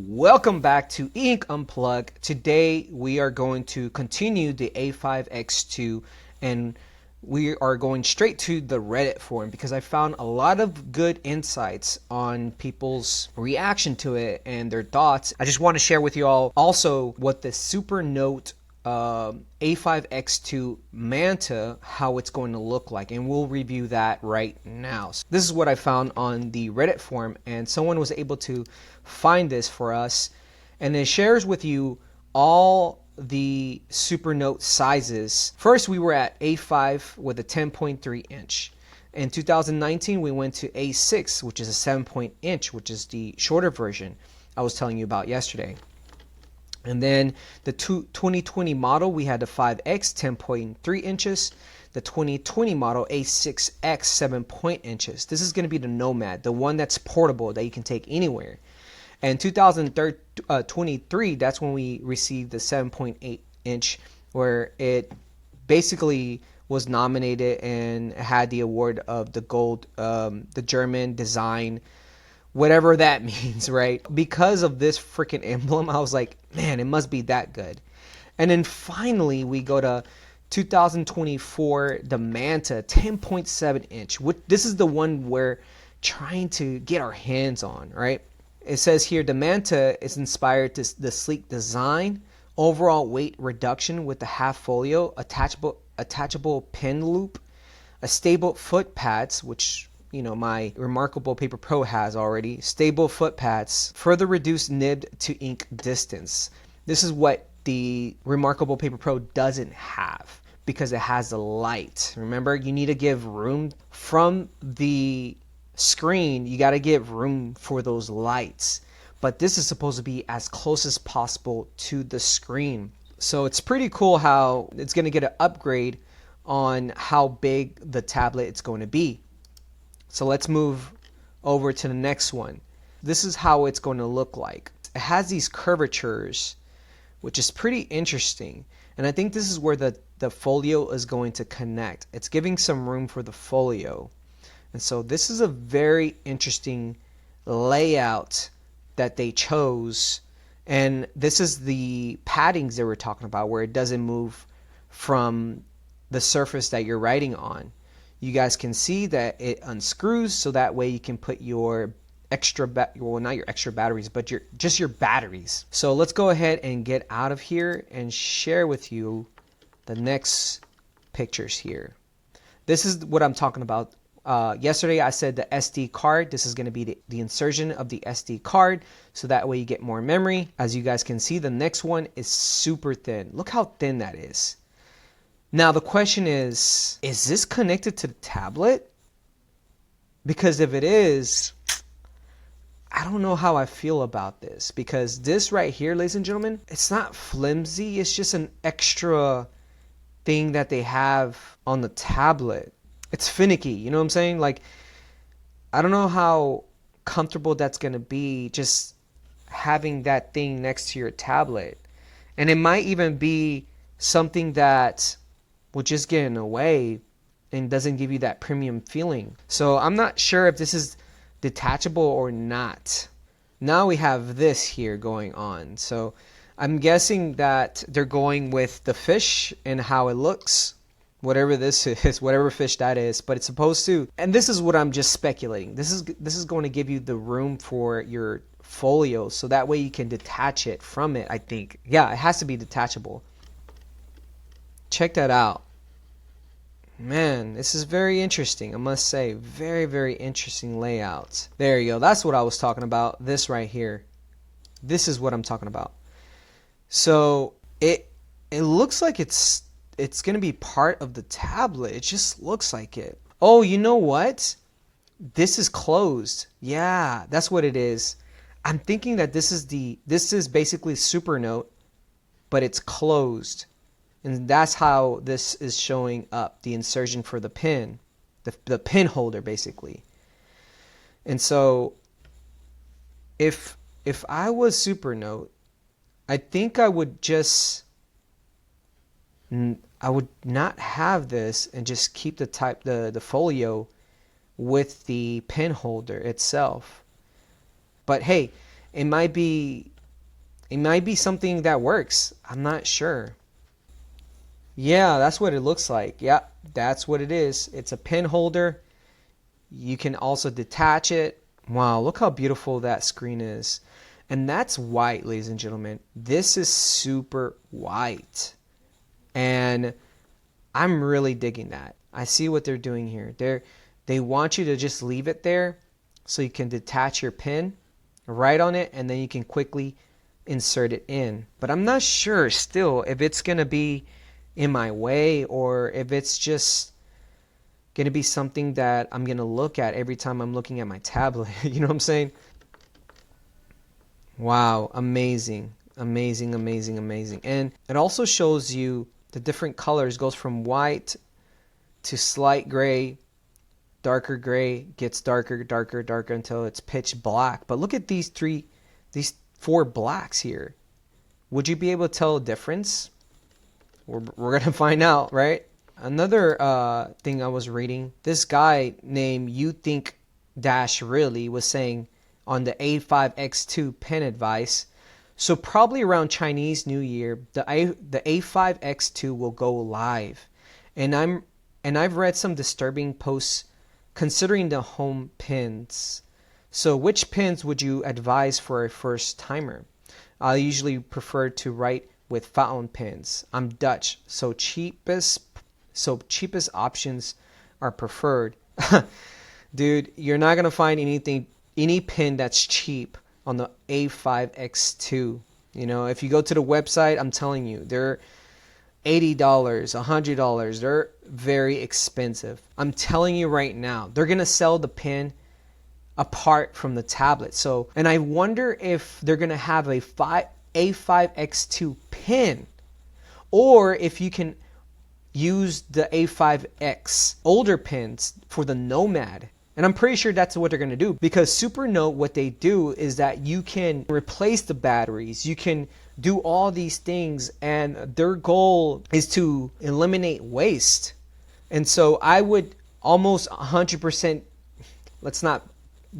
Welcome back to Eink Unplugged. Today we are going to continue the A5X2 and we are going straight to the Reddit forum because I found a lot of good insights on people's reaction to it and their thoughts. I just want to share with you all also what the Supernote A5X2 Manta, how it's going to look like, and we'll review that right now. So this is what I found on the Reddit forum, and someone was able to find this for us, and it shares with you all the Supernote sizes. First, we were at A5 with a 10.3 inch. In 2019, we went to A6, which is a 7 inch, which is the shorter version I was telling you about yesterday. And then the 2020 model, we had the 5X, 10.3 inches. The 2020 model, A6X, 7 inches. This is going to be the Nomad, the one that's portable that you can take anywhere. And 2023, that's when we received the 7.8 inch, where it basically was nominated and had the award of the gold, the German design, whatever that means, right? Because of this freaking emblem, I was like, man, it must be that good. And then finally, we go to 2024, the Manta, 10.7 inch. This is the one we're trying to get our hands on, right? It says here, the Manta is inspired to the sleek design, overall weight reduction with the half folio, attachable pen loop, a stable foot pads, which my Remarkable Paper Pro has already. Stable foot pads, further reduced nib to ink distance. This is what the Remarkable Paper Pro doesn't have because it has the light. Remember, you need to give room from the screen. You got to give room for those lights. But this is supposed to be as close as possible to the screen. So it's pretty cool how it's going to get an upgrade on how big the tablet it's going to be. So let's move over to the next one. This is how it's going to look like. It has these curvatures, which is pretty interesting. And I think this is where the folio is going to connect. It's giving some room for the folio. And so this is a very interesting layout that they chose. And this is the paddings they were talking about, where it doesn't move from the surface that you're writing on. You guys can see that it unscrews, so that way you can put your well, not your extra batteries, but just your batteries. So let's go ahead and get out of here and share with you the next pictures here. This is what I'm talking about. Yesterday I said the SD card. This is going to be the insertion of the SD card, so that way you get more memory. As you guys can see, the next one is super thin. Look how thin that is. Now the question is this connected to the tablet? Because if it is, I don't know how I feel about this, because this right here, ladies and gentlemen, it's not flimsy. It's just an extra thing that they have on the tablet. It's finicky, you know what I'm saying? Like, I don't know how comfortable that's going to be, just having that thing next to your tablet. And it might even be something that will just get in the way and doesn't give you that premium feeling. So I'm not sure if this is detachable or not. Now we have this here going on. So I'm guessing that they're going with the fish and how it looks, whatever this is, whatever fish that is. But it's supposed to, and this is what I'm just speculating, this is going to give you the room for your folio, so that way you can detach it from it. I think, yeah, it has to be detachable. Check that out. Man, this is very interesting, I must say. Very, very interesting layout. There you go. That's what I was talking about. This right here. This is what I'm talking about. So it looks like it's going to be part of the tablet. It just looks like it. Oh, you know what? This is closed. Yeah, that's what it is. I'm thinking that this is basically Supernote, but it's closed. And that's how this is showing up, the insertion for the pin, the pin holder basically. And so if I was Supernote, I think I would not have this and just keep the folio with the pin holder itself. But hey, it might be something that works. I'm not sure. Yeah, that's what it looks like. Yeah, that's what it is. It's a pen holder. You can also detach it. Wow, look how beautiful that screen is. And that's white, ladies and gentlemen. This is super white. And I'm really digging that. I see what they're doing here. They want you to just leave it there so you can detach your pen, write on it, and then you can quickly insert it in. But I'm not sure still if it's going to be in my way or if it's just going to be something that I'm going to look at every time I'm looking at my tablet. You know what I'm saying? Wow, amazing, amazing, amazing, amazing. And it also shows you the different colors, goes from white to slight gray, darker gray, gets darker, darker, darker until it's pitch black. But look at these four blacks here. Would you be able to tell a difference? We're going to find out, right? Another thing I was reading, this guy named You Think Dash Really was saying on the A5X2 pen advice, so probably around Chinese New Year, the A5X2 will go live. And I've read some disturbing posts considering the home pins. So which pins would you advise for a first timer? I usually prefer to write with fountain pens. I'm Dutch, so cheapest options are preferred. Dude, you're not gonna find any pin that's cheap on the A5X2. You know, if you go to the website, I'm telling you, they're $80, $100. They're very expensive. I'm telling you right now, they're gonna sell the pen apart from the tablet. So, and I wonder if they're gonna have a A5X2 pen, or if you can use the A5X older pens for the Nomad. And I'm pretty sure that's what they're going to do, because Supernote, what they do is that you can replace the batteries, you can do all these things, and their goal is to eliminate waste. And so I would almost 100%, let's not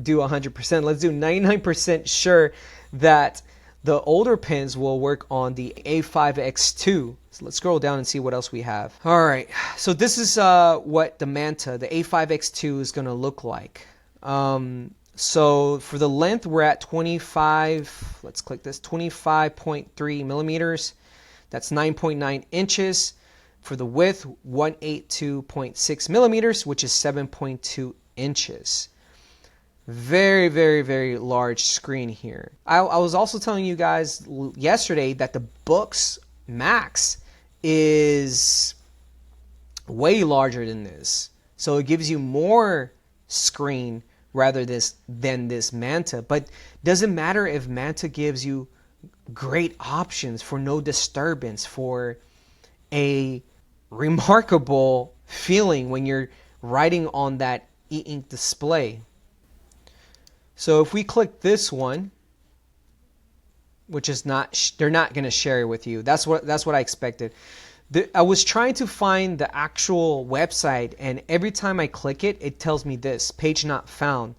do 100%, let's do 99% sure that the older pins will work on the A5X2. So let's scroll down and see what else we have. All right, so this is what the Manta, the A5X2 is going to look like. So for the length, we're at 25, let's click this, 25.3 millimeters. That's 9.9 inches. For the width, 182.6 millimeters, which is 7.2 inches. Very, very, very large screen here. I was also telling you guys yesterday that the Books Max is way larger than this. So it gives you more screen rather than this Manta. But doesn't matter if Manta gives you great options for no disturbance, for a remarkable feeling when you're writing on that e-ink display. So if we click this one, which is not, they're not going to share it with you. That's what I expected. I was trying to find the actual website, and every time I click it, it tells me this, page not found,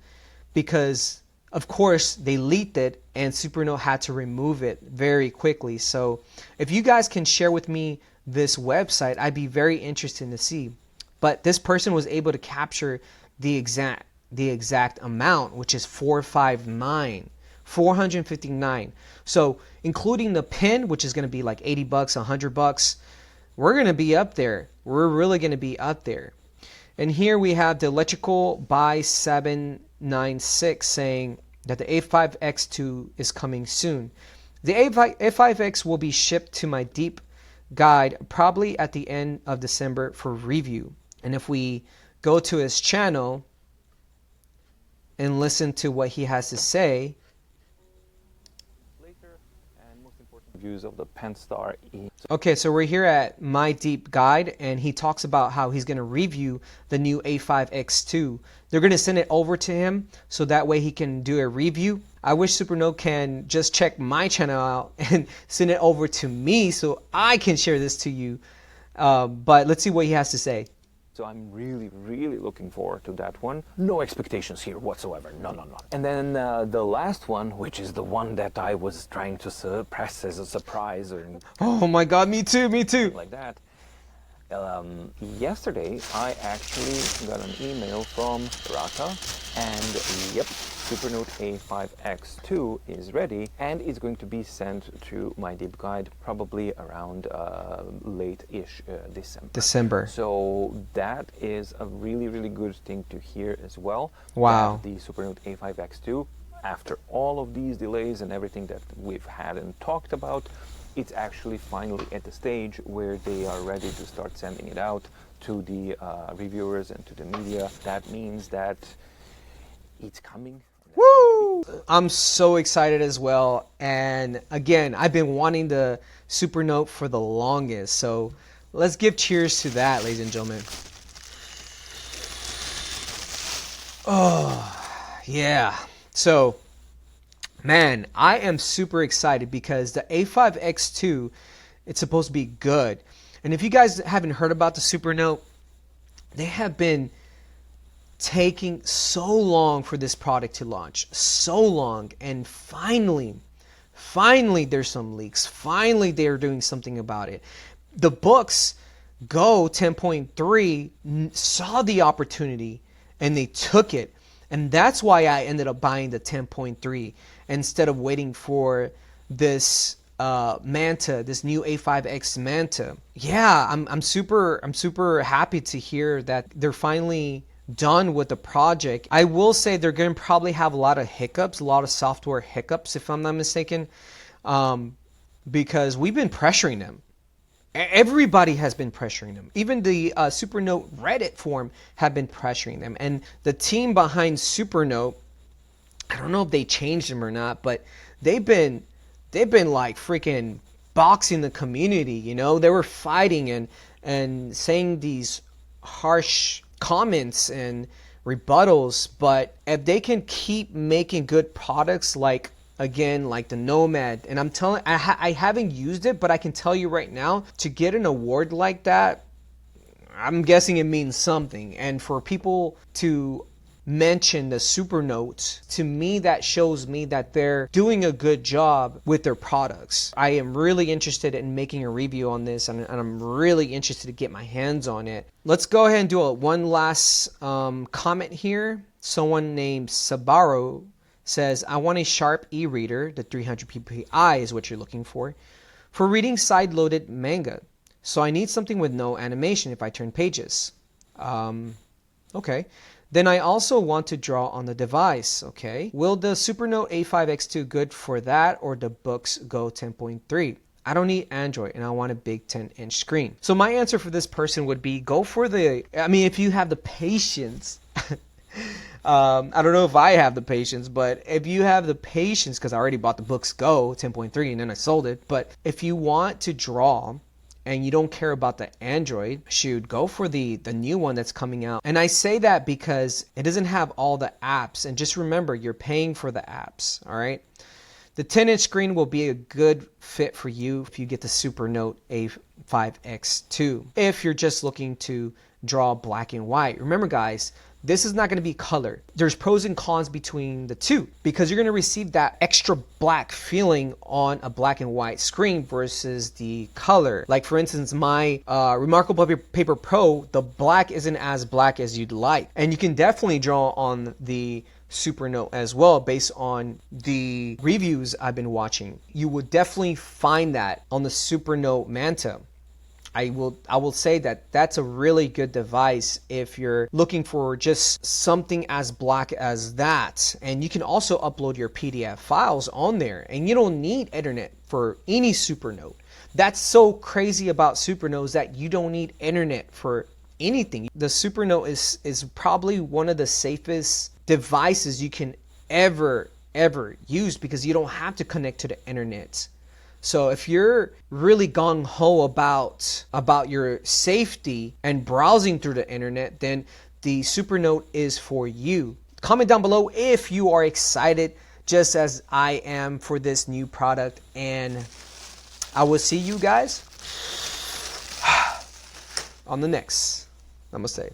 because of course they leaked it and Supernote had to remove it very quickly. So if you guys can share with me this website, I'd be very interested to see. But this person was able to capture the exact amount, which is 459. So including the pen, which is going to be like $80, $100, we're going to be up there. We're really going to be up there. And here we have the electrical by 796 saying that the A5X2 is coming soon. The A5X will be shipped to my deep guide probably at the end of December for review. And if we go to his channel and listen to what he has to say. Later, and most important views of the Penstar E. Okay, so we're here at My Deep Guide, and he talks about how he's going to review the new A5X2. They're going to send it over to him so that way he can do a review. I wish Supernote can just check my channel out and send it over to me so I can share this to you. But let's see what he has to say. So I'm really, really looking forward to that one. No expectations here whatsoever. No, no, no. And then the last one, which is the one that I was trying to suppress as a surprise or Oh my God, me too, me too. like that. Yesterday, I actually got an email from Raka, and yep, Supernote A5X2 is ready, and it's going to be sent to my deep guide probably around late-ish December. So that is a really, really good thing to hear as well. Wow. The Supernote A5X2, after all of these delays and everything that we've had and talked about, it's actually finally at the stage where they are ready to start sending it out to the reviewers and to the media. That means that it's coming. Woo! I'm so excited as well. And again, I've been wanting the Supernote for the longest. So let's give cheers to that, ladies and gentlemen. Oh, yeah. So, man, I am super excited because the A5X2, it's supposed to be good. And if you guys haven't heard about the Supernote, they have been taking so long for this product to launch. So long. And finally, there's some leaks. Finally, they're doing something about it. The books, Go 10.3, saw the opportunity and they took it. And that's why I ended up buying the 10.3 instead of waiting for this Manta, this new A5X Manta. Yeah, I'm super happy to hear that they're finally done with the project. I will say they're going to probably have a lot of hiccups, a lot of software hiccups, if I'm not mistaken, because we've been pressuring them. Everybody has been pressuring them. Even the Supernote Reddit forum have been pressuring them. And the team behind Supernote, I don't know if they changed them or not, but they've been like freaking boxing the community, you know? They were fighting and saying these harsh comments and rebuttals, but if they can keep making good products like, again, like the Nomad, and I'm telling, I haven't used it, but I can tell you right now, to get an award like that, I'm guessing it means something. And for people to mention the Supernote, to me that shows me that they're doing a good job with their products. I am really interested in making a review on this, and I'm really interested to get my hands on it. Let's go ahead and do one last comment here. Someone named Sabaro says, I want a Sharp e-reader, the 300 ppi is what you're looking for reading side-loaded manga. So I need something with no animation if I turn pages. Okay. Then I also want to draw on the device, okay? Will the Supernote A5X2 good for that, or the books Go 10.3? I don't need Android and I want a big 10-inch screen. So my answer for this person would be go for the, I mean, if you have the patience, I don't know if I have the patience, but if you have the patience, because I already bought the books Go 10.3 and then I sold it, but if you want to draw and you don't care about the Android, shoot, go for the new one that's coming out. And I say that because it doesn't have all the apps. And just remember, you're paying for the apps, all right? The 10-inch screen will be a good fit for you if you get the Supernote A5X2. If you're just looking to draw black and white. Remember, guys, this is not going to be color. There's pros and cons between the two because you're going to receive that extra black feeling on a black and white screen versus the color. Like for instance, my Remarkable Paper Pro, the black isn't as black as you'd like. And you can definitely draw on the Supernote as well based on the reviews I've been watching. You would definitely find that on the Supernote Manta. I will say that that's a really good device if you're looking for just something as black as that. And you can also upload your PDF files on there, and you don't need internet for any Supernote. That's so crazy about Supernotes that you don't need internet for anything. The Supernote is probably one of the safest devices you can ever use because you don't have to connect to the internet. So if you're really gung-ho about your safety and browsing through the internet, then the Supernote is for you. Comment down below if you are excited just as I am for this new product, and I will see you guys on the next Namaste.